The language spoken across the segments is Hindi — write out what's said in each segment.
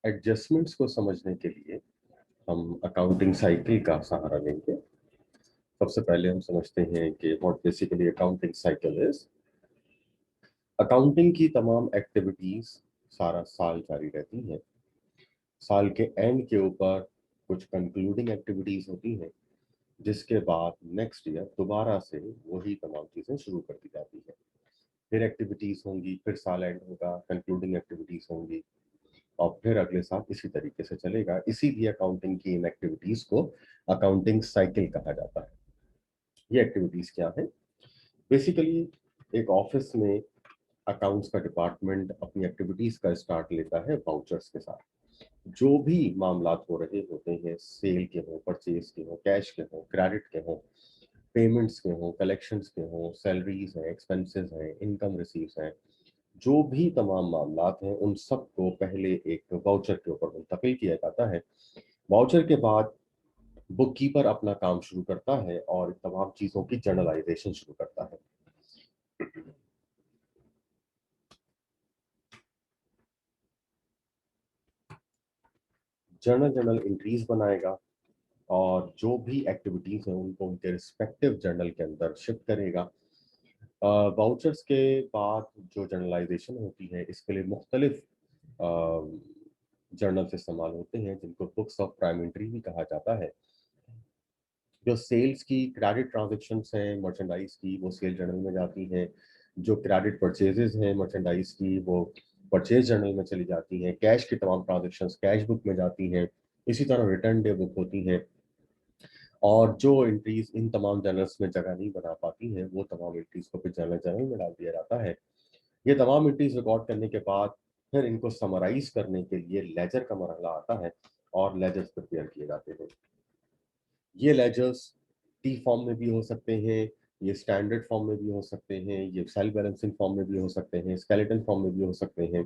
एडजस्टमेंट्स को समझने के लिए हम अकाउंटिंग साइकिल का सहारा लेंगे। सबसे पहले हम समझते हैं कि what basically accounting cycle is. Accounting की तमाम एक्टिविटीज सारा साल जारी रहती हैं। साल के एंड के ऊपर कुछ कंक्लूडिंग एक्टिविटीज होती हैं, जिसके बाद नेक्स्ट ईयर दोबारा से वही तमाम चीजें शुरू कर दी जाती हैं। फिर एक्टिविटीज होंगी, फिर साल एंड होगा, कंक्लूडिंग एक्टिविटीज होंगी और फिर अगले साल इसी तरीके से चलेगा। इसीलिए अकाउंटिंग की इन एक्टिविटीज को अकाउंटिंग साइकिल कहा जाता है। ये एक्टिविटीज क्या है? बेसिकली एक ऑफिस में अकाउंट्स का डिपार्टमेंट अपनी एक्टिविटीज का स्टार्ट लेता है वाउचर्स के साथ। जो भी मामलात हो रहे होते हैं, सेल के हो, परचेज के हो, कैश के हो, क्रेडिट के हो, पेमेंट्स के हो, कलेक्शंस के हो, सैलरीज हैं, एक्सपेंसेस हैं, इनकम रिसीव्स हैं, जो भी तमाम मामलात हैं उन सबको पहले एक वाउचर के ऊपर मुंतकिल किया जाता है। वाउचर के बाद बुक कीपर अपना काम शुरू करता है और तमाम चीजों की जर्नलाइजेशन शुरू करता है। जर्नल एंट्रीज बनाएगा और जो भी एक्टिविटीज हैं उनको उनके रिस्पेक्टिव जर्नल के अंदर शिफ्ट करेगा। वाउचर्स के बाद जो जर्नलाइजेशन होती है, इसके लिए मुख्तलिफ जर्नल्स इस्तेमाल होते हैं, जिनको बुक्स ऑफ प्राइम एंट्री भी कहा जाता है। जो सेल्स की क्रेडिट ट्रांजेक्शंस हैं मर्चेंडाइज की, वो सेल जर्नल में जाती हैं। जो क्रेडिट परचेजेस हैं मर्चेंडाइज की, वो परचेज जर्नल में चली जाती हैं। कैश की तमाम ट्रांजेक्शंस कैश बुक में जाती हैं। इसी तरह रिटर्न डे बुक होती हैं। और जो एंट्रीज इन तमाम जर्नल्स में जगह नहीं बना पाती हैं, वो तमाम एंट्रीज को फिर जर्नल में डाल दिया जाता है। ये तमाम एंट्रीज रिकॉर्ड करने के बाद फिर इनको समराइज करने के लिए लेजर का मरहला आता है और लेजर्स प्रिपेयर किए जाते हैं। ये लेजर्स टी फॉर्म में भी हो सकते हैं, ये स्टैंडर्ड फॉर्म में भी हो सकते हैं, ये सेल बैलेंसिंग फॉर्म में भी हो सकते हैं, स्केलेटन फॉर्म में भी हो सकते हैं।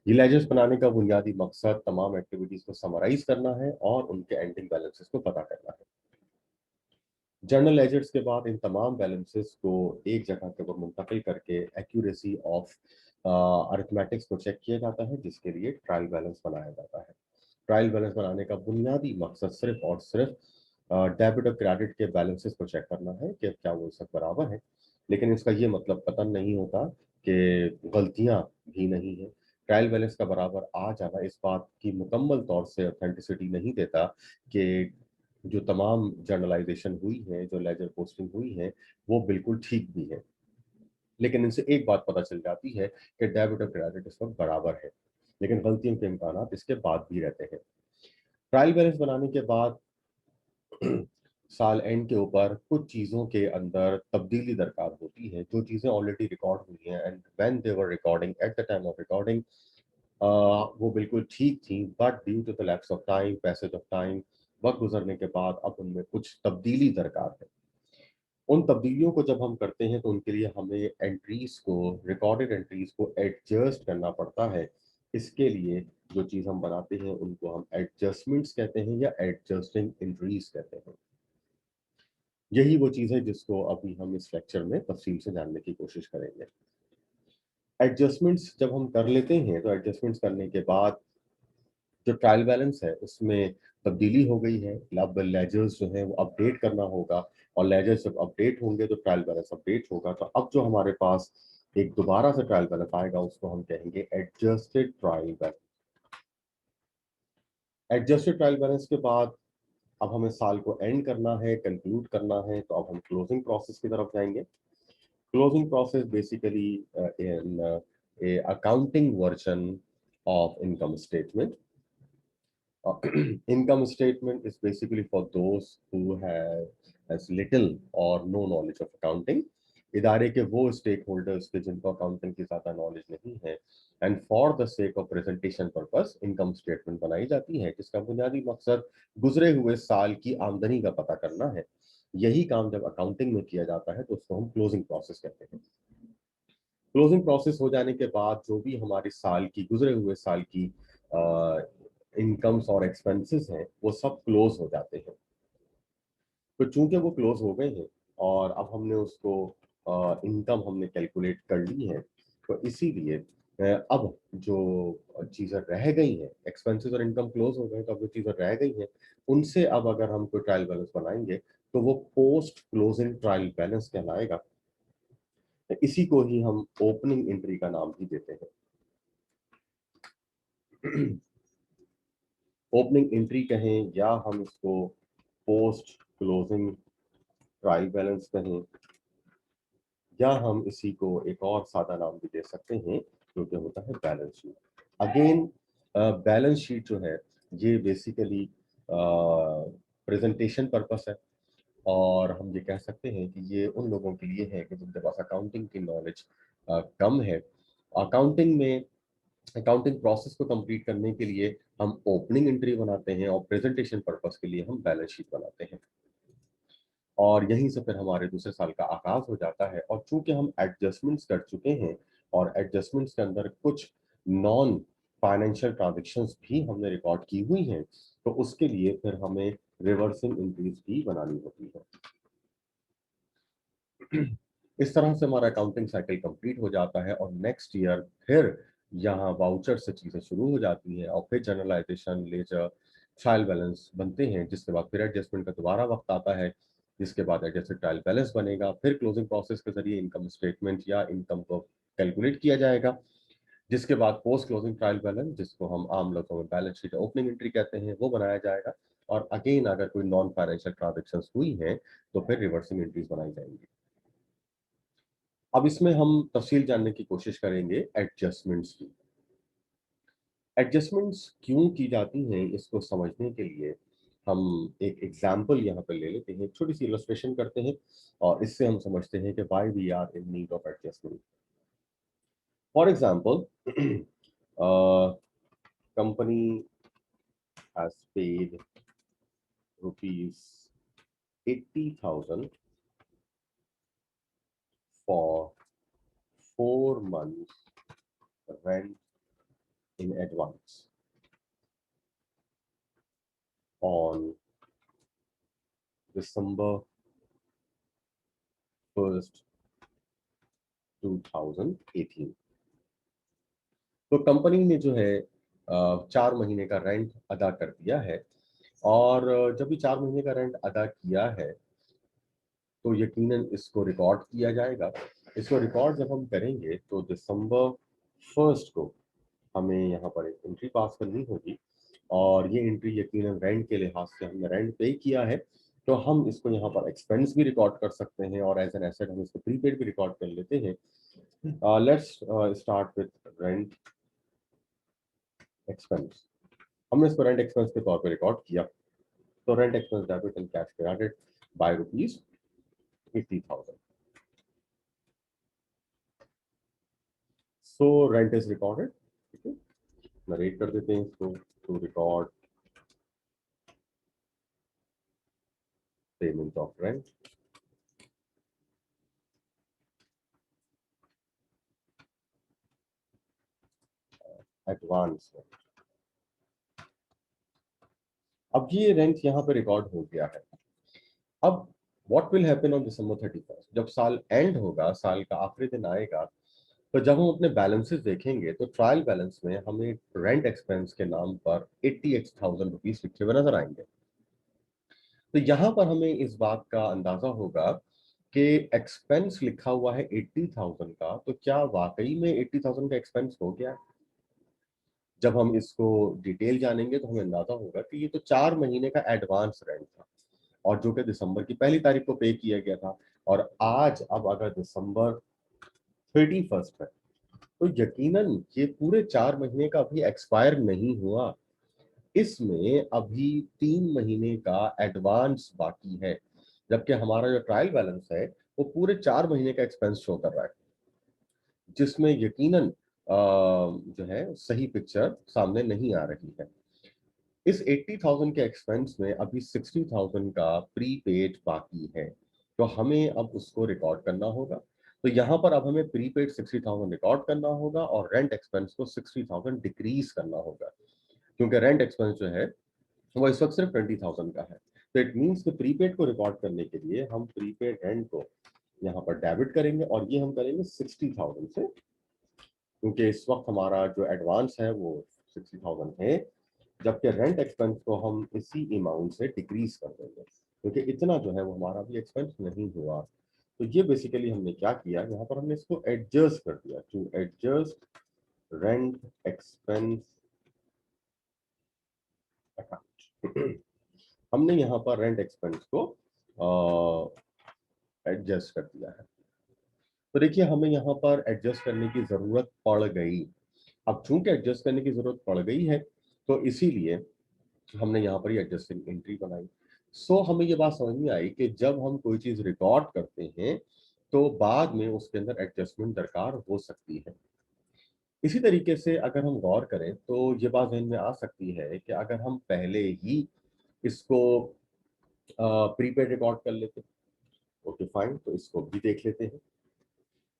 ये लेजर्स बनाने का बुनियादी मकसद तमाम एक्टिविटीज को समराइज करना है और उनके एंडिंग बैलेंसेस को पता करना है। जर्नल लेजर्स के बाद इन तमाम बैलेंसेस को एक जगह के ऊपर मुंतकिल करके एक्यूरेसी ऑफ अरिथमेटिक्स को चेक किया जाता है, जिसके लिए ट्रायल बैलेंस बनाया जाता है। ट्रायल बैलेंस बनाने का बुनियादी मकसद सिर्फ और सिर्फ डेबिट और क्रेडिट के बैलेंसेस को चेक करना है कि क्या वो सब बराबर है। लेकिन इसका ये मतलब कतई नहीं होता कि गलतियां भी नहीं है। ट्रायल बैलेंस का बराबर आ जाना इस बात की मुकम्मल तौर से ऑथेंटिसिटी नहीं देता कि जो तमाम जर्नलाइजेशन हुई है, जो लेजर पोस्टिंग हुई है, वो बिल्कुल ठीक भी है। लेकिन इनसे एक बात पता चल जाती है कि डेबिट और क्रेडिट इस वक्त बराबर है, लेकिन गलतियों के इम्कान इसके बाद भी रहते हैं। ट्रायल बैलेंस बनाने के बाद साल एंड के ऊपर कुछ चीजों के अंदर तब्दीली दरकार होती है। जो चीजें ऑलरेडी रिकॉर्ड हुई हैं and when they were recording at the time of recording, वो बिल्कुल ठीक थी, but due to the lapse of time, passage of time, वक्त गुजरने के बाद अब उनमें कुछ तब्दीली दरकार है। उन तब्दीलियों को जब हम करते हैं तो उनके लिए हमें एंट्रीज को, रिकॉर्डेड एंट्रीज को एडजस्ट करना पड़ता है। इसके लिए जो चीज़ हम बनाते हैं उनको हम एडजस्टमेंट्स कहते हैं या एडजस्टिंग एंट्रीज कहते हैं। यही वो चीज़ है जिसको अभी हम इस लेक्चर में तफसील से जानने की कोशिश करेंगे। एडजस्टमेंट्स जब हम कर लेते हैं तो एडजस्टमेंट्स करने के बाद जो ट्रायल बैलेंस है उसमें तब्दीली हो गई है। अब लेजर्स जो है वो अपडेट करना होगा और लेजर्स जब अपडेट होंगे तो ट्रायल बैलेंस अपडेट होगा। तो अब जो हमारे पास एक दोबारा से ट्रायल बैलेंस आएगा उसको हम कहेंगे adjusted trial balance. Adjusted trial balance के बाद अब हमें साल को एंड करना है, कंक्लूड करना है, तो अब हम क्लोजिंग प्रोसेस की तरफ जाएंगे। Closing process basically in A accounting version of income statement. Income statement is basically for those who have as little or no knowledge of accounting. इदारे के वो स्टेक होल्डर्स के जिनको अकाउंटिंग की ज़्यादा नॉलेज नहीं है, and for the sake of presentation purpose income statement बनाई जाती है, जिसका बुनियादी मकसद गुजरे हुए साल की आमदनी का पता करना है। यही काम जब अकाउंटिंग में किया जाता है तो उसको हम क्लोजिंग प्रोसेस कहते हैं। क्लोजिंग प्रोसेस हो जाने के बाद जो भी हमारी साल की, गुजरे हुए साल की इनकम्स और एक्सपेंसेस हैं वो सब क्लोज हो जाते हैं। तो चूंकि वो क्लोज हो गए हैं और अब हमने उसको इनकम हमने कैलकुलेट कर ली है, तो इसीलिए अब जो चीजें रह गई हैं, एक्सपेंसेस और इनकम क्लोज हो गए, तो अब जो चीजें रह गई हैं उनसे अब अगर हम कोई ट्रायल बैलेंस बनाएंगे तो वो पोस्ट क्लोजिंग ट्रायल बैलेंस कहलाएगा। इसी को ही हम ओपनिंग एंट्री का नाम भी देते हैं। ओपनिंग एंट्री कहें या हम इसको पोस्ट क्लोजिंग ट्रायल बैलेंस कहें, या हम इसी को एक और सादा नाम भी दे सकते हैं जो कि होता है balance sheet. Again balance sheet जो है ये बेसिकली प्रेजेंटेशन पर्पस है, और हम ये कह सकते हैं कि ये उन लोगों के लिए है कि जिनके पास अकाउंटिंग की नॉलेज कम है। अकाउंटिंग में अकाउंटिंग प्रोसेस को कंप्लीट करने के लिए हम ओपनिंग एंट्री बनाते हैं और प्रेजेंटेशन पर्पस के लिए हम बैलेंस शीट बनाते हैं, और यहीं से फिर हमारे दूसरे साल का आगाज हो जाता है। और चूंकि हम एडजस्टमेंट्स कर चुके हैं और एडजस्टमेंट्स के अंदर कुछ नॉन फाइनेंशियल ट्रांजेक्शंस भी हमने रिकॉर्ड की हुई हैं, तो उसके लिए फिर हमें रिवर्सिंग एंट्रीज भी बनानी होती है। इस तरह से हमारा अकाउंटिंग साइकिल कंप्लीट हो जाता है और नेक्स्ट ईयर फिर यहाँ वाउचर से चीजें शुरू हो जाती हैं, और फिर जनरलाइजेशन, लेजर, ट्रायल बैलेंस बनते हैं, जिसके बाद फिर एडजस्टमेंट का दोबारा वक्त आता है, जिसके बाद एडजस्टेड ट्रायल बैलेंस बनेगा, फिर क्लोजिंग प्रोसेस के जरिए इनकम स्टेटमेंट या इनकम को कैलकुलेट किया जाएगा, जिसके बाद पोस्ट क्लोजिंग ट्रायल बैलेंस, जिसको हम आम लोगों में बैलेंस शीट ओपनिंग एंट्री कहते हैं, वो बनाया जाएगा। और अगेन अगर कोई नॉन फाइनेंशियल ट्रांजेक्शन हुई हैं तो फिर रिवर्सिंग एंट्रीज बनाई जाएंगी। अब इसमें हम तफसील जानने की कोशिश करेंगे एडजस्टमेंट्स की। एडजस्टमेंट्स क्यों की जाती हैं इसको समझने के लिए हम एक एग्जाम्पल यहाँ पर ले लेते हैं, छोटी सी इलस्ट्रेशन करते हैं, और इससे हम समझते हैं कि why we are in need of adjustment. For example, company has paid rupees 80,000 for 4 months rent in advance on December 1st 2018। तो कंपनी ने जो है 4 महीने का रेंट अदा कर दिया है, और जब भी 4 महीने का रेंट अदा किया है तो यकीनन इसको रिकॉर्ड किया जाएगा। इसको रिकॉर्ड जब हम करेंगे तो December 1st को हमें यहाँ पर एक एंट्री पास करनी होगी, और ये एंट्री यकीनन रेंट के लिहाज से हमने रेंट पे किया है, तो हम इसको यहाँ पर एक्सपेंस भी रिकॉर्ड कर सकते हैं, और एज एन एसेट हम इसको प्रीपेड भी रिकॉर्ड कर लेते हैं। Let's start with rent expense. हमने इसको रेंट एक्सपेंस के तौर पे रिकॉर्ड किया, तो rent expense debit and cash credit by ₹80,000। So rent is recorded. ठीक है, नरेट कर देते हैं इसको, to record payment of rent advance. अब ये रेंट यहाँ पे रिकॉर्ड हो गया है। अब what will happen on December 31st, जब साल एंड होगा, साल का आखिरी दिन आएगा, तो जब हम अपने बैलेंसेस देखेंगे तो ट्रायल बैलेंस में हमें रेंट एक्सपेंस के नाम पर 88,000 रुपीज लिखे हुए नजर आएंगे। तो यहाँ पर हमें इस बात का अंदाजा होगा कि एक्सपेंस लिखा हुआ है 80,000 का, तो क्या वाकई में 80,000 का एक्सपेंस हो गया? जब हम इसको डिटेल जानेंगे तो हमें अंदाजा होगा कि ये तो 4 महीने का एडवांस रेंट था, और जो कि दिसंबर की पहली तारीख को पे किया गया था, और आज अब अगर December 31st है तो यकीनन ये पूरे 4 महीने का अभी एक्सपायर नहीं हुआ, इसमें अभी 3 महीने का एडवांस बाकी है, जबकि हमारा जो ट्रायल बैलेंस है वो पूरे 4 महीने का एक्सपेंस शो कर रहा है, जिसमें यकीनन जो है सही पिक्चर सामने नहीं आ रही है। इस 80,000 के एक्सपेंस में अभी 60,000 का प्रीपेड बाकी है, तो हमें अब उसको रिकॉर्ड करना होगा। तो यहाँ पर अब हमें प्रीपेड 60,000 रिकॉर्ड करना होगा और रेंट एक्सपेंस को 60,000 डिक्रीज करना होगा, क्योंकि रेंट एक्सपेंस जो है वो इस वक्त सिर्फ 20,000 का है। तो इट मीन्स कि प्रीपेड को रिकॉर्ड करने के लिए हम प्रीपेड रेंट को यहाँ पर डेबिट करेंगे, और ये हम करेंगे 60,000 से क्योंकि इस वक्त हमारा जो एडवांस है वो 60,000 है, जबकि रेंट एक्सपेंस को हम इसी अमाउंट से डिक्रीज कर देंगे, क्योंकि इतना जो है वो हमारा भी एक्सपेंस नहीं हुआ। तो ये बेसिकली हमने क्या किया, यहाँ पर हमने इसको एडजस्ट कर दिया, to adjust rent expense account. हमने यहाँ पर रेंट एक्सपेंस को एडजस्ट कर दिया है। तो देखिए हमें यहाँ पर एडजस्ट करने की जरूरत पड़ गई। अब चूंकि एडजस्ट करने की जरूरत पड़ गई है, तो इसीलिए हमने यहाँ पर ये एडजस्टिंग एंट्री बनाई। सो हमें ये बात समझ में आई कि जब हम कोई चीज रिकॉर्ड करते हैं तो बाद में उसके अंदर एडजस्टमेंट दरकार हो सकती है। इसी तरीके से अगर हम गौर करें तो ये बात ध्यान में आ सकती है कि अगर हम पहले ही इसको प्रीपेड रिकॉर्ड कर लेते, ओके फाइन, तो इसको भी देख लेते हैं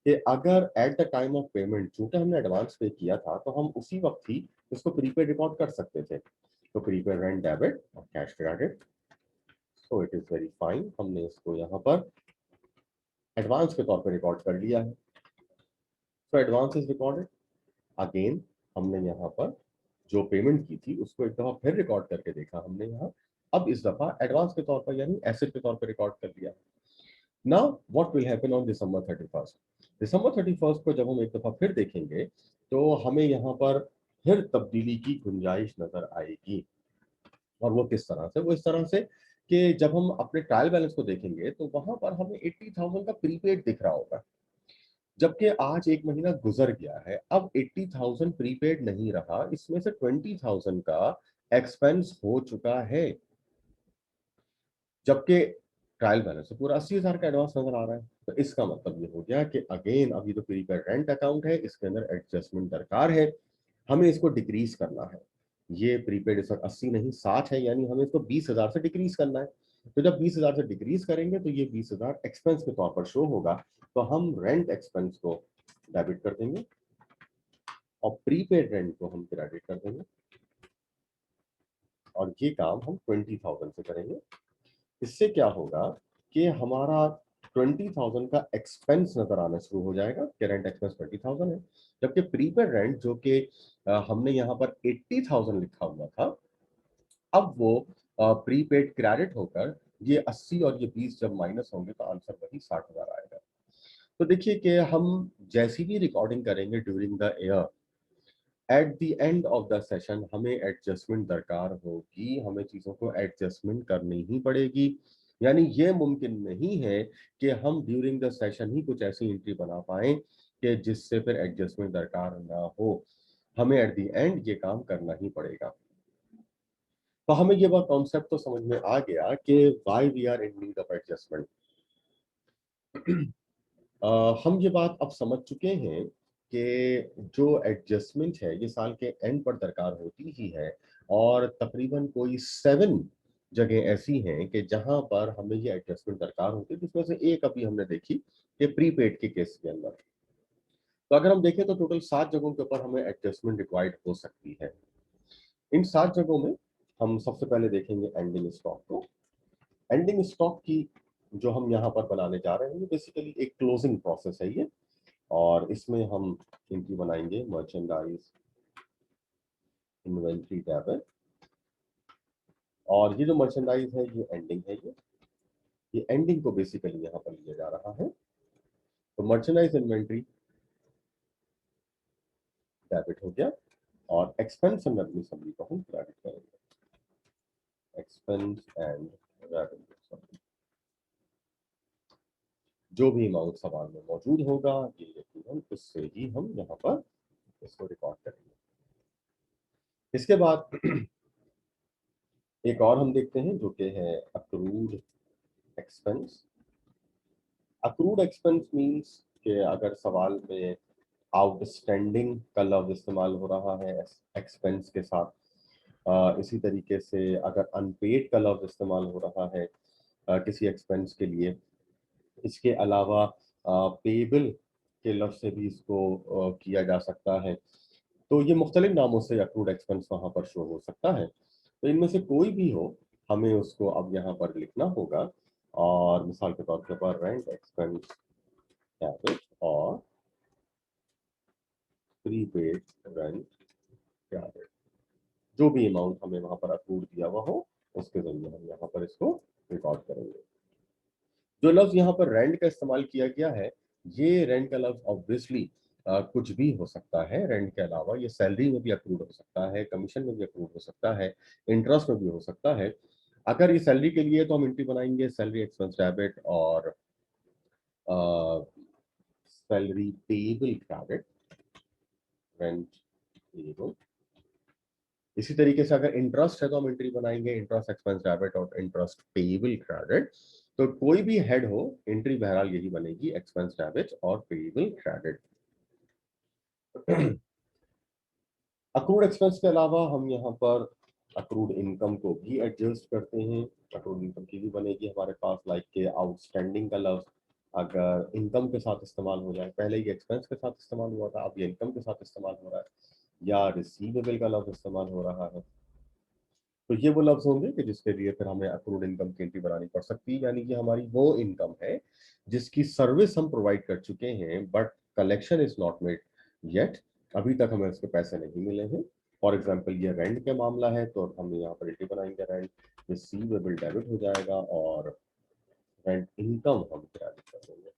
कि अगर eight the time of payment, चूंकि हमने एडवांस पे किया था, तो हम उसी वक्त ही इसको प्रीपेड रिकॉर्ड कर सकते थे। तो प्रीपेड रेंट डेबिट और cash credit, so it is very fine, हमने इसको यहाँ पर एडवांस के तौर पर रिकॉर्ड कर लिया है। So advance is recorded. Again हमने यहाँ पर जो पेमेंट की थी उसको एक दफा फिर रिकॉर्ड करके देखा हमने यहाँ, अब इस दफा एडवांस के तौर पर यानी एसेट के तौर पर रिकॉर्ड कर लिया। Now what will happen on December 31st? December 31st को जब हम एक दफा फिर देखेंगे तो हमें यहाँ पर फिर तब्दीली की गुंजाइश नजर आएगी। और वो किस तरह से? वो इस तरह से कि जब हम अपने ट्रायल बैलेंस को देखेंगे तो वहां पर हमें 80,000 का प्रीपेड दिख रहा होगा, जबकि आज एक महीना गुजर गया है, अब 80,000 प्रीपेड नहीं रहा, इसमें से 20,000 का एक्सपेंस हो चुका है, जबकि ट्रायल बैलेंस से पूरा 80,000 का एडवांस नजर आ रहा है। तो इसका मतलब ये हो गया कि अगेन अभी तो प्रीपेड रेंट अकाउंट है, इसके अंदर एडजस्टमेंट दरकार है, हमें इसको डिक्रीज करना है। ये प्रीपेड इस वक्त 80 नहीं 60 है, यानी हमें इसको 20,000 से डिक्रीज करना है। तो जब 20,000 से डिक्रीज करेंगे तो ये 20,000 एक्सपेंस के तौर पर शो होगा, तो हम रेंट एक्सपेंस को डेबिट कर देंगे और प्रीपेड रेंट को हम क्रेडिट कर देंगे, और ये काम हम 20,000 से करेंगे। इससे क्या होगा कि हमारा 20,000 का एक्सपेंस नजर आना शुरू हो जाएगा कि रेंट एक्सपेंस 20,000 है, जबकि प्रीपेड रेंट जो कि हमने यहाँ पर 80,000 लिखा हुआ था, अब वो प्रीपेड क्रेडिट होकर ये 80 और ये 20 जब माइनस होंगे तो आंसर वही 60,000 आएगा। तो देखिए कि हम जैसी भी रिकॉर्डिंग करेंगे during the year, at the end of the session हमें एडजस्टमेंट दरकार होगी, हमें चीज़ों को एडजस्टमेंट करनी ही पड़ेगी। यानी ये मुमकिन नहीं है कि हम ड्यूरिंग द सेशन ही कुछ ऐसी एंट्री बना पाएं कि जिससे फिर एडजस्टमेंट दरकार ना हो, हमें एट द एंड ये काम करना ही पड़ेगा। तो हमें ये बात कॉन्सेप्ट तो समझ में आ गया कि why we are in need of adjustment. हम ये बात अब समझ चुके हैं कि जो एडजस्टमेंट है ये साल के एंड पर दरकार होती ही है, और तकरीबन कोई 7 जगह ऐसी हैं कि जहां पर हमें ये एडजस्टमेंट दरकार होती है, जिसमें से एक अभी हमने देखी कि प्रीपेड के केस के अंदर। तो अगर हम देखें तो टोटल 7 जगहों के ऊपर हमें एडजस्टमेंट रिक्वायर्ड हो सकती है। इन 7 जगहों में हम सबसे पहले देखेंगे एंडिंग स्टॉक को। एंडिंग स्टॉक की जो हम यहाँ पर बनाने जा रहे हैं ये बेसिकली एक क्लोजिंग प्रोसेस है ये, और इसमें हम एंट्री बनाएंगे मर्चेंडाइज इन्वेंट्री डेबिट, और ये जो मर्चेंडाइज है ये एंडिंग है, ये एंडिंग को बेसिकली यहाँ पर लिया जा रहा है। तो मर्चेंडाइज इन्वेंट्री डेबिट हो गया, और एक्सपेंस एंड रेवेन्यू समरी को हम क्रेडिट करेंगे, एक्सपेंस एंड रेवेन्यू, जो भी अमाउंट सवाल में मौजूद होगा ये यकीनन उससे ही हम यहाँ पर इसको रिकॉर्ड करेंगे। इसके बाद एक और हम देखते हैं जो कि है accrued expense. Accrued expense means कि अगर सवाल में आउटस्टैंडिंग का लफ्ज इस्तेमाल हो रहा है एक्सपेंस के साथ, इसी तरीके से अगर अनपेड का लफ्ज इस्तेमाल हो रहा है किसी एक्सपेंस के लिए, इसके अलावा पेबल के लफ्ज से भी इसको किया जा सकता है। तो ये मुख्तलिफ नामों से अक्रूड एक्सपेंस वहाँ पर शो हो सकता है। तो इनमें से कोई भी हो हमें उसको अब यहाँ पर लिखना होगा, और मिसाल के तौर पर रेंट एक्सपेंस डेबिट और प्रीपेड रेंट क्रेडिट, जो भी अमाउंट हमें वहां पर अप्रूव दिया हुआ हो उसके जरिए हम यहाँ पर इसको रिकॉर्ड करेंगे। जो लफ्ज यहाँ पर रेंट का इस्तेमाल किया गया है, ये रेंट का लफ्ज ऑब्वियसली कुछ भी हो सकता है। रेंट के अलावा ये सैलरी में भी अप्रूव हो सकता है, कमीशन में भी अप्रूव हो सकता है, इंटरेस्ट में भी हो सकता है। अगर ये सैलरी के लिए तो हम एंट्री बनाएंगे सैलरी एक्सपेंस डेबिट और salary payable credit, rent payable. इसी तरीके से अगर इंटरेस्ट है तो हम एंट्री बनाएंगे इंटरेस्ट एक्सपेंस डेबिट और इंटरेस्ट पेएबल क्रेडिट। तो कोई भी हेड हो, एंट्री बहरहाल यही बनेगी, एक्सपेंस डेबिट और पेएबल क्रेडिट। अक्रूड एक्सपेंस के अलावा हम यहाँ पर अक्रूड इनकम को भी एडजस्ट करते हैं। अक्रूड इनकम की भी बनेगी हमारे पास, लाइक के आउटस्टैंडिंग का लफ्ज अगर इनकम के साथ इस्तेमाल हो जाए, पहले ये एक्सपेंस के साथ इस्तेमाल हुआ था, अब ये इनकम के साथ इस्तेमाल हो रहा है, या रिसीवेबल का लफ्ज इस्तेमाल हो रहा है, तो ये वो लफ्ज होंगे कि जिसके लिए फिर हमें अक्रूड इनकम की एंट्री बनानी पड़ सकती है। यानी कि हमारी वो इनकम है जिसकी सर्विस हम प्रोवाइड कर चुके हैं but collection is not made yet, अभी तक हमें उसके पैसे नहीं मिले हैं। फॉर एग्जाम्पल ये रेंट का मामला है तो हम यहाँ पर एंट्री बनाएंगे, रेंट रिसीवेबल डेबिट हो जाएगा और रेंट इनकम हम क्रेडिट कर देंगे।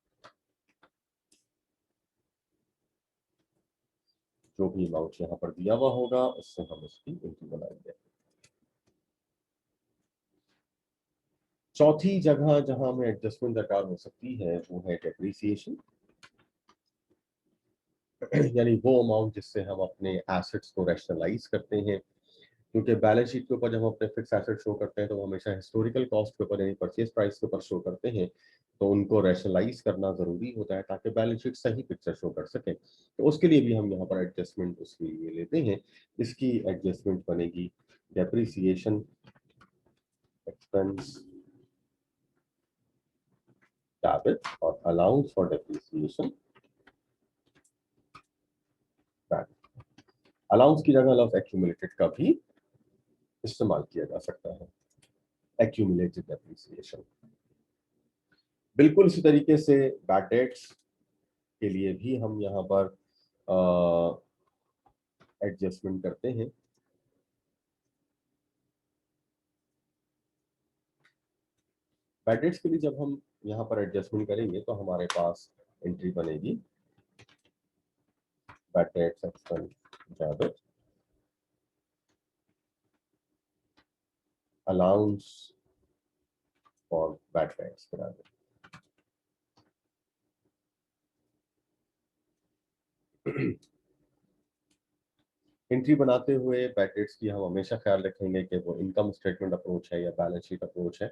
जो भी अमाउंट यहाँ पर दिया हुआ होगा उससे हम उसकी एंट्री बनाएंगे। चौथी जगह जहां हमें एडजस्टमेंट दरकार हो सकती है वो है डेप्रिसिएशन, यानी वो अमाउंट जिससे हम अपने एसेट्स को रैशनलाइज करते हैं। क्योंकि बैलेंस शीट के ऊपर जब हम अपने फिक्स एसेट शो करते हैं तो वो हमेशा हिस्टोरिकल कॉस्ट के ऊपर यानी परचेज प्राइस के ऊपर शो करते हैं, तो उनको रैशनलाइज करना जरूरी होता है ताकि बैलेंस शीट सही पिक्चर शो कर सके। तो उसके लिए भी हम यहाँ पर एडजस्टमेंट उसके लिए लेते हैं। इसकी एडजस्टमेंट बनेगी डेप्रिसिएशन एक्सपेंस डेबिट और allowance for depreciation credit. Allowance की जगह लफ्ज एक्यूमुलेटेड का भी इस्तेमाल किया जा सकता है, एक्यूमुलेटेड डेप्रिसिएशन। बिल्कुल इसी तरीके से बैड डेट्स के लिए भी हम यहाँ पर एडजस्टमेंट करते हैं। बैड डेट्स के लिए जब हम यहाँ पर एडजस्टमेंट करेंगे तो हमारे पास एंट्री बनेगी bad debts expense debit allowance for bad debts credit. Entry बनाते हुए बैड डेट्स की हम हमेशा ख्याल रखेंगे कि वो इनकम स्टेटमेंट अप्रोच है या बैलेंस शीट अप्रोच है।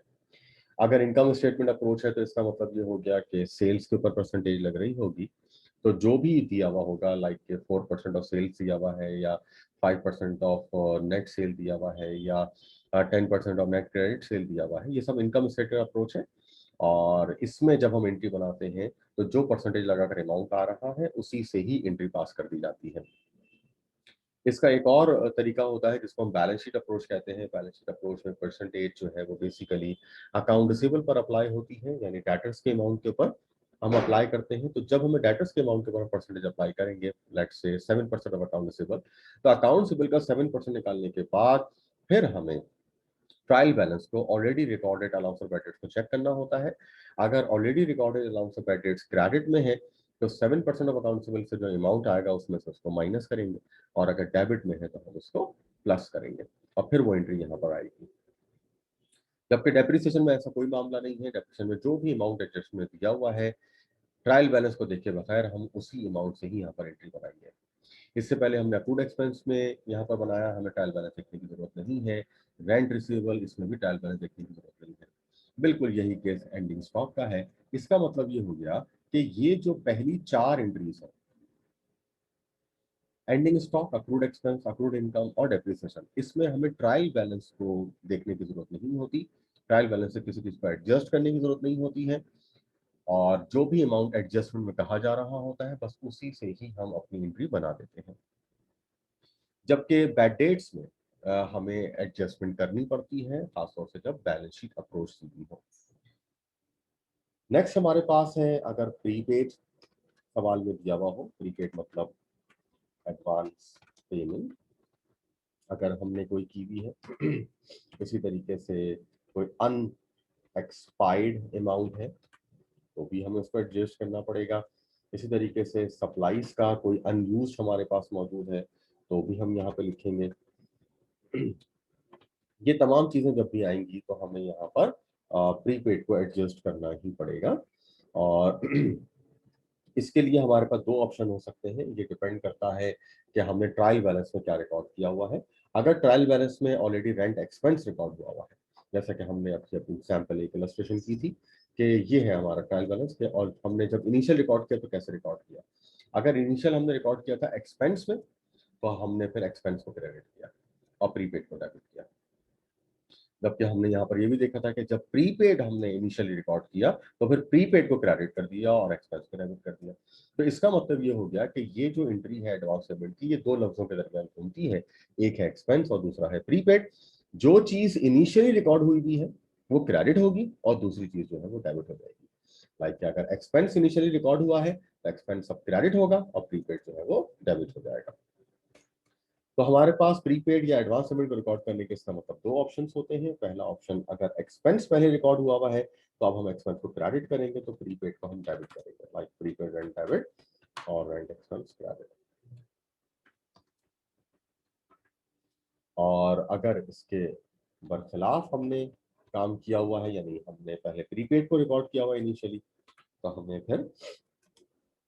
अगर इनकम स्टेटमेंट अप्रोच है तो इसका मतलब ये हो गया कि सेल्स के ऊपर परसेंटेज लग रही होगी, तो जो भी दिया हुआ होगा लाइक 4% ऑफ सेल्स दिया हुआ है या 5% ऑफ नेट सेल दिया हुआ है या 10% ऑफ नेट क्रेडिट सेल दिया हुआ है, ये सब इनकम स्टेटमेंट अप्रोच है। और इसमें जब हम एंट्री बनाते हैं तो जो परसेंटेज लगाकर अमाउंट आ रहा है उसी से ही एंट्री पास कर दी जाती है। इसका एक और तरीका होता है जिसको हम बैलेंस शीट अप्रोच कहते हैं। बैलेंस शीट अप्रोच में परसेंटेज जो है वो बेसिकली अकाउंट रिसीवेबल पर अप्लाई होती है, यानी डेटर्स के अमाउंट के ऊपर हम अप्लाई करते हैं। तो जब हमें डेटर्स के अमाउंट के ऊपर परसेंटेज अप्लाई करेंगे, let's say 7% of account receivable, तो अकाउंट रिसीवेबल का 7% निकालने के बाद फिर हमें ट्रायल बैलेंस को already recorded allowance of bad debts को चेक करना होता है। अगर already recorded allowance of bad debts credit में है तो 7% ऑफ अकाउंट रिसीवेबल से जो अमाउंट आएगा उसमें से उसको माइनस करेंगे, और अगर डेबिट में है तो हम उसको प्लस करेंगे और फिर वो एंट्री यहाँ पर आएगी। जबकि डेप्रिसिएशन में ऐसा कोई मामला नहीं है। डेप्रिसिएशन में जो भी अमाउंट एडजस्टमेंट दिया हुआ है, ट्रायल बैलेंस को देखे बगैर हम उसी अमाउंट से ही यहाँ पर एंट्री बनाएंगे। इससे पहले हमने अक्रूड एक्सपेंस में यहाँ पर बनाया, हमें ट्रायल बैलेंस देखने की जरूरत नहीं है। रेंट रिसीवेबल, इसमें भी ट्रायल बैलेंस देखने की जरूरत नहीं है। बिल्कुल यही केस एंडिंग स्टॉक का है। इसका मतलब ये हो गया कि ये जो पहली 4 एंट्रीज है, ending stock, accrued expense, accrued income और डेप्रिसिएशन, इसमें हमें ट्रायल बैलेंस को देखने की जरूरत नहीं होती। ट्रायल बैलेंस से किसी चीज को एडजस्ट करने की जरूरत नहीं होती है, और जो भी अमाउंट एडजस्टमेंट में कहा जा रहा होता है बस उसी से ही हम अपनी एंट्री बना देते हैं। जबकि बैड डेट्स में हमें एडजस्टमेंट करनी पड़ती है, खासतौर से जब बैलेंस शीट अप्रोच सीधी हो। नेक्स्ट हमारे पास है, अगर प्रीपेड सवाल में दिया हुआ हो, प्रीपेड मतलब एडवांस पेमेंट अगर हमने कोई की भी है इसी तरीके से कोई अनएक्सपायर्ड अमाउंट है तो भी हमें उसको एडजस्ट करना पड़ेगा। इसी तरीके से सप्लाईज का कोई अनयूज हमारे पास मौजूद है तो भी हम यहाँ पे लिखेंगे। ये तमाम चीजें जब भी आएंगी तो हमें यहाँ पर प्रीपेड को एडजस्ट करना ही पड़ेगा। और इसके लिए हमारे पास दो ऑप्शन हो सकते हैं, ये डिपेंड करता है कि हमने ट्रायल बैलेंस में क्या रिकॉर्ड किया हुआ है। अगर ट्रायल बैलेंस में ऑलरेडी रेंट एक्सपेंस रिकॉर्ड हुआ हुआ है, जैसा कि हमने अपनी सैंपल एक इलस्ट्रेशन की थी कि ये है हमारा ट्रायल बैलेंस के, और हमने जब इनिशियल रिकॉर्ड किया तो कैसे रिकॉर्ड किया। अगर इनिशियल हमने रिकॉर्ड किया था एक्सपेंस में तो हमने फिर एक्सपेंस को क्रेडिट किया और प्रीपेड को डेबिट किया। जबकि हमने यहाँ पर ये भी देखा था कि जब प्रीपेड हमने इनिशियली रिकॉर्ड किया तो फिर प्रीपेड को क्रेडिट कर दिया और एक्सपेंस को डेबिट कर दिया। तो इसका मतलब ये हो गया कि ये जो एंट्री है एडवांस पेमेंट की, ये दो लफ्जों के दरमियान घूमती है, एक है एक्सपेंस और दूसरा है प्रीपेड। जो चीज इनिशियली रिकॉर्ड हुई भी है वो क्रेडिट होगी और दूसरी चीज जो है वो डेबिट हो जाएगी। लाइक अगर एक्सपेंस इनिशियली रिकॉर्ड हुआ है तो एक्सपेंस अब क्रेडिट होगा और प्रीपेड जो है वो डेबिट हो जाएगा। तो हमारे पास प्रीपेड या एडवांस पेमेंट को रिकॉर्ड करने के इसका मतलब दो ऑप्शंस होते हैं। पहला ऑप्शन, अगर एक्सपेंस पहले रिकॉर्ड हुआ हुआ है तो अब हम एक्सपेंस को क्रेडिट करेंगे, तो प्रीपेड को हम डेबिट करेंगे, लाइक प्रीपेड रेंट डेबिट और रेंट एक्सपेंस क्रेडिट। और अगर इसके बरखिलाफ हमने काम किया हुआ है, यानी हमने पहले प्रीपेड को रिकॉर्ड किया हुआ है इनिशियली, तो हमें फिर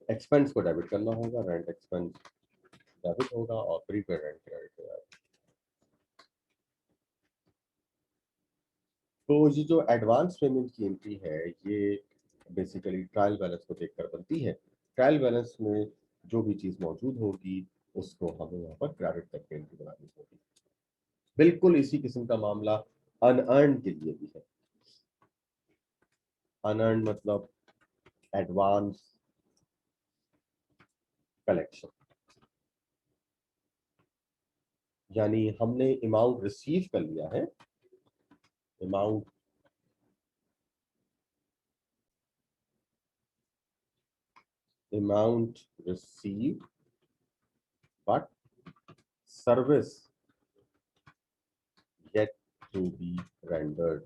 एक्सपेंस को डेबिट करना होगा, रेंट एक्सपेंस डेबिट होगा और प्रीपेड रेंट क्रेडिट होगा। तो ये जो एडवांस पेमेंट की एंट्री है ये बेसिकली ट्रायल बैलेंस को देखकर बनती है। ट्रायल बैलेंस में जो भी चीज मौजूद होगी उसको हमें यहाँ पर क्रेडिट करके एंट्री बनानी होगी। बिल्कुल इसी किस्म का मामला अनअर्न के लिए भी है। अनअर्न मतलब एडवांस कलेक्शन, यानी हमने अमाउंट रिसीव कर लिया है, amount amount receive but service yet to be rendered।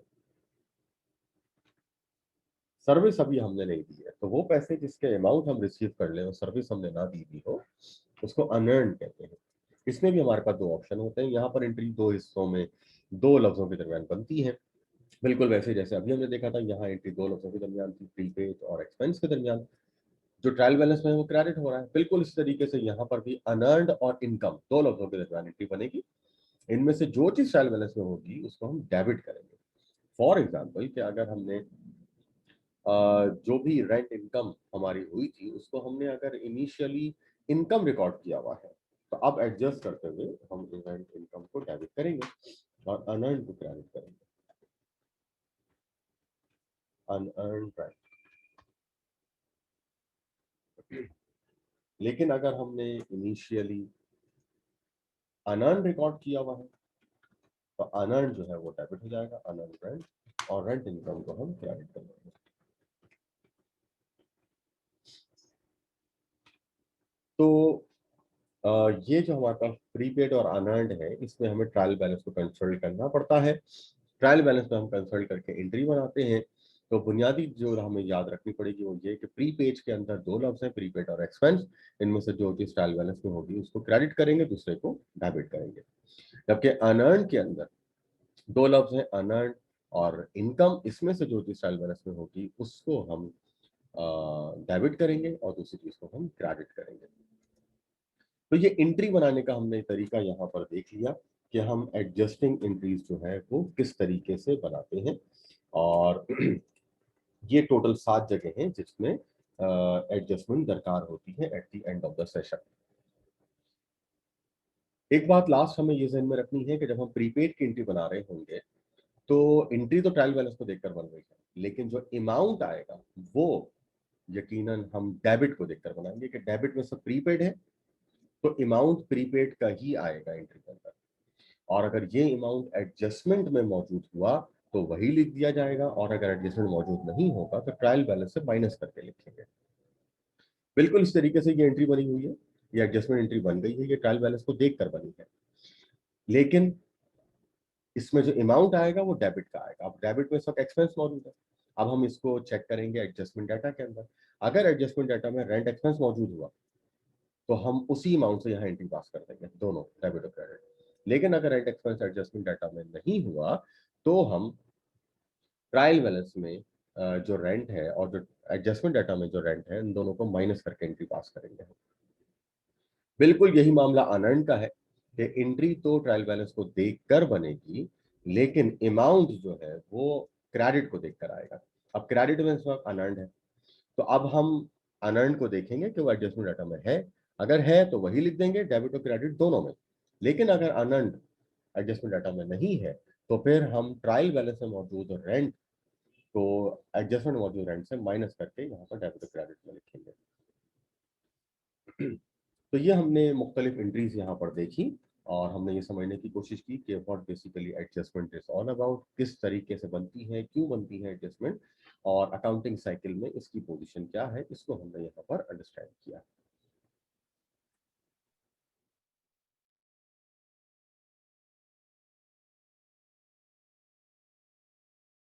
Service अभी हमने नहीं दी है, तो वो पैसे जिसके अमाउंट हम रिसीव कर ले और सर्विस हमने ना दी भी हो उसको अनअर्न कहते हैं। इसमें भी हमारे पास दो ऑप्शन होते हैं। यहाँ पर एंट्री दो हिस्सों में दो लफ्जों के दरमियान बनती है, बिल्कुल वैसे जैसे अभी हमने देखा था। यहाँ एंट्री दो लफ्जों के दरमियान थी, प्रीपेड और एक्सपेंस के दरमियान। जो ट्रायल बैलेंस में है वो क्रेडिट हो रहा है। बिल्कुल इस तरीके से यहाँ पर भी अनअर्नड और इनकम दो लफ्जों के दरमियान एंट्री बनेगी। इनमें से जो चीज ट्रायल बैलेंस में होगी उसको हम डेबिट करेंगे। फॉर एग्जाम्पल कि अगर हमने जो भी रेंट इनकम हमारी हुई थी उसको हमने अगर इनिशियली इनकम रिकॉर्ड किया हुआ है तो अब एडजस्ट करते हुए हम रेंट इनकम को डेबिट करेंगे और अनअर्न को क्रेडिट करेंगे। Unearned rent. लेकिन अगर हमने इनिशियली अनअर्न रिकॉर्ड किया हुआ है तो अनअर्न जो है वो डेबिट हो जाएगा, अनअर्न रेंट, और रेंट इनकम को हम क्रेडिट कर देंगे। तो ये जो हमारे पास प्रीपेड और अनअर्न्ड है इसमें हमें ट्रायल बैलेंस को कंसल्ट करना पड़ता है। ट्रायल बैलेंस में हम कंसल्ट करके एंट्री बनाते हैं। तो बुनियादी जो हमें याद रखनी पड़ेगी वो ये कि प्री पेज के अंदर दो लफ्ज हैं, प्रीपेड और एक्सपेंस। इनमें से जो चीज ट्रायल बैलेंस में होगी उसको क्रेडिट करेंगे, दूसरे को डेबिट करेंगे। जबकि अनअर्न्ड के अंदर दो लफ्ज हैं, अनअर्न्ड और इनकम। इसमें से जो चीज ट्रायल बैलेंस में होगी उसको हम डेबिट करेंगे और दूसरी चीज को हम क्रेडिट करेंगे। तो ये एंट्री बनाने का हमने तरीका यहाँ पर देख लिया कि हम एडजस्टिंग एंट्रीज जो है वो किस तरीके से बनाते हैं। और ये टोटल 7 जगह हैं जिसमें एडजस्टमेंट दरकार होती है at the end of the session. एक बात लास्ट हमें ये ध्यान में रखनी है कि जब हम प्रीपेड की एंट्री बना रहे होंगे तो एंट्री तो ट्रायल बैलेंस को देखकर बन रही है, लेकिन जो अमाउंट आएगा वो यकीनन हम डेबिट को देखकर बनाएंगे कि डेबिट में सब प्रीपेड है तो अमाउंट प्रीपेड का ही आएगा एंट्री के अंदर। और अगर ये अमाउंट एडजस्टमेंट में मौजूद हुआ तो वही लिख दिया जाएगा, और अगर एडजस्टमेंट मौजूद नहीं होगा तो ट्रायल बैलेंस से माइनस करके लिखेंगे। बिल्कुल इस तरीके से ये एंट्री बनी हुई है। ये एडजस्टमेंट एंट्री बन गई है, ये ट्रायल बैलेंस को देख कर बनी है, लेकिन इसमें जो अमाउंट आएगा वो डेबिट का आएगा। अब डेबिट में सब एक्सपेंस मौजूद है। अब हम इसको चेक करेंगे एडजस्टमेंट डाटा के अंदर। अगर एडजस्टमेंट डाटा में रेंट एक्सपेंस मौजूद हुआ तो हम उसी अमाउंट से यहाँ एंट्री पास कर देंगे, दोनों डेबिट और क्रेडिट। लेकिन अगर रेंट एक्सपेंस एडजस्टमेंट डाटा में नहीं हुआ तो हम ट्रायल बैलेंस में जो रेंट है और जो एडजस्टमेंट डाटा में जो रेंट है, इन दोनों को माइनस करके एंट्री पास करेंगे। बिल्कुल यही मामला अनर्न का है कि एंट्री तो ट्रायल बैलेंस को देखकर बनेगी, लेकिन अमाउंट जो है वो क्रेडिट को देखकर आएगा। अब क्रेडिट में इस वक्त अनर्न है, तो अब हम अनर्न को देखेंगे कि वो एडजस्टमेंट डाटा में है। अगर है तो वही लिख देंगे, डेबिट और क्रेडिट दोनों में। लेकिन अगर अनर्न एडजस्टमेंट डाटा में नहीं है तो फिर हम ट्रायल बैलेंस में मौजूद रेंट को एडजस्टमेंट मौजूद रेंट से माइनस करके यहाँ पर डेबिट और क्रेडिट में लिखेंगे। तो ये हमने मुख्तलिफ एंट्रीज यहाँ पर देखी और हमने ये समझने की कोशिश की कि what basically adjustment is all about, किस तरीके से बनती है, क्यों बनती है एडजस्टमेंट, और अकाउंटिंग साइकिल में इसकी पोजीशन क्या है, इसको हमने यहाँ पर अंडरस्टैंड किया।